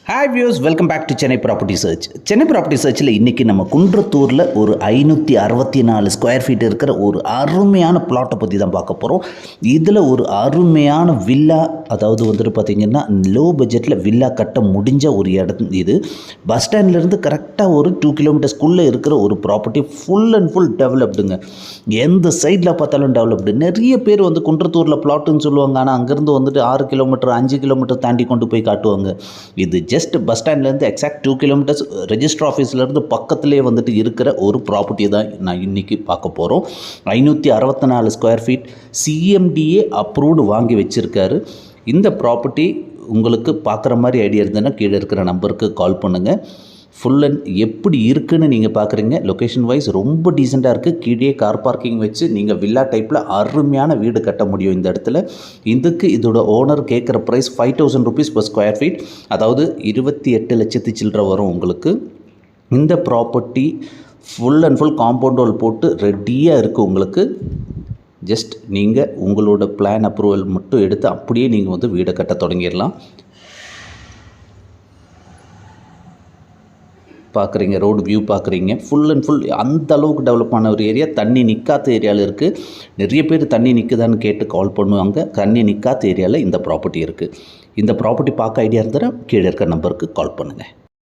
Hi views, welcome back to Chennai property search. Chennai property சர்ச்சில் இன்றைக்கி நம்ம குன்றத்தூரில் ஒரு 564 ஸ்கொயர் ஃபீட் இருக்கிற ஒரு அருமையான பிளாட்டை பற்றி தான் பார்க்க போகிறோம். இதில் ஒரு அருமையான வில்லா, அதாவது வந்துட்டு பார்த்திங்கன்னா லோ பட்ஜெட்டில் வில்லா கட்ட முடிஞ்ச ஒரு இடம் இது. பஸ் ஸ்டாண்ட்லேருந்து கரெக்டாக ஒரு 2 கிலோமீட்டர்ஸ்குள்ளே இருக்கிற ஒரு ப்ராப்பர்ட்டி, ஃபுல் அண்ட் ஃபுல் டெவலப்டுங்க. எந்த சைடில் பார்த்தாலும் டெவலப்டு. நிறைய பேர் வந்து குன்றத்தூரில் பிளாட்டுன்னு சொல்லுவாங்க, ஆனால் அங்கேருந்து வந்துட்டு 6 கிலோமீட்டர் 5 கிலோமீட்டர் தாண்டி கொண்டு போய் காட்டுவாங்க. இது ஜஸ்ட் பஸ் ஸ்டாண்ட்லேருந்து எக்ஸாக்ட் 2 கிலோமீட்டர்ஸ் ரெஜிஸ்டர் ஆஃபீஸ்லேருந்து பக்கத்துலேயே வந்துட்டு இருக்கிற ஒரு ப்ராப்பர்ட்டி தான் நான் இன்றைக்கி பார்க்க போகிறோம். 564 ஸ்கொயர் ஃபீட் சிஎம்டிஏ அப்ரூவ்டு வாங்கி வச்சுருக்காரு. இந்த ப்ராப்பர்ட்டி உங்களுக்கு பார்க்குற மாதிரி ஐடியா இருந்ததுன்னா கீழே இருக்கிற நம்பருக்கு கால் பண்ணுங்கள். ஃபுல் அண்ட் எப்படி இருக்குதுன்னு நீங்கள் பார்க்குறீங்க. லொக்கேஷன் வைஸ் ரொம்ப டீசெண்டாக இருக்குது. கீழே கார் பார்க்கிங் வச்சு நீங்கள் வில்லா டைப்பில் அருமையான வீடு கட்ட முடியும் இந்த இடத்துல. இதுக்கு இதோட ஓனர் கேட்குற price 5000 rupees per square feet, அதாவது 28 லட்சத்து சில்லற வரும் உங்களுக்கு. இந்த property full and full compound wall போட்டு ரெடியாக இருக்குது உங்களுக்கு. ஜஸ்ட் நீங்கள் உங்களோட பிளான் அப்ரூவல் மட்டும் எடுத்து அப்படியே நீங்கள் வந்து வீடை கட்ட தொடங்கிடலாம். பார்க்குறீங்க, ரோடு வியூ பார்க்குறீங்க. ஃபுல் அண்ட் ஃபுல் அந்த அளவுக்கு டெவலப் ஆன ஒரு ஏரியா. தண்ணி நிற்காத ஏரியாவில் இருக்குது. நிறைய பேர் தண்ணி நிற்குதான்னு கேட்டு கால் பண்ணுவாங்க. தண்ணி நிற்காத ஏரியாவில் இந்த ப்ராப்பர்ட்டி இருக்குது. இந்த ப்ராப்பர்ட்டி பார்க்க ஐடியா இருந்தால் கீழே இருக்க நம்பருக்கு கால் பண்ணுங்கள்.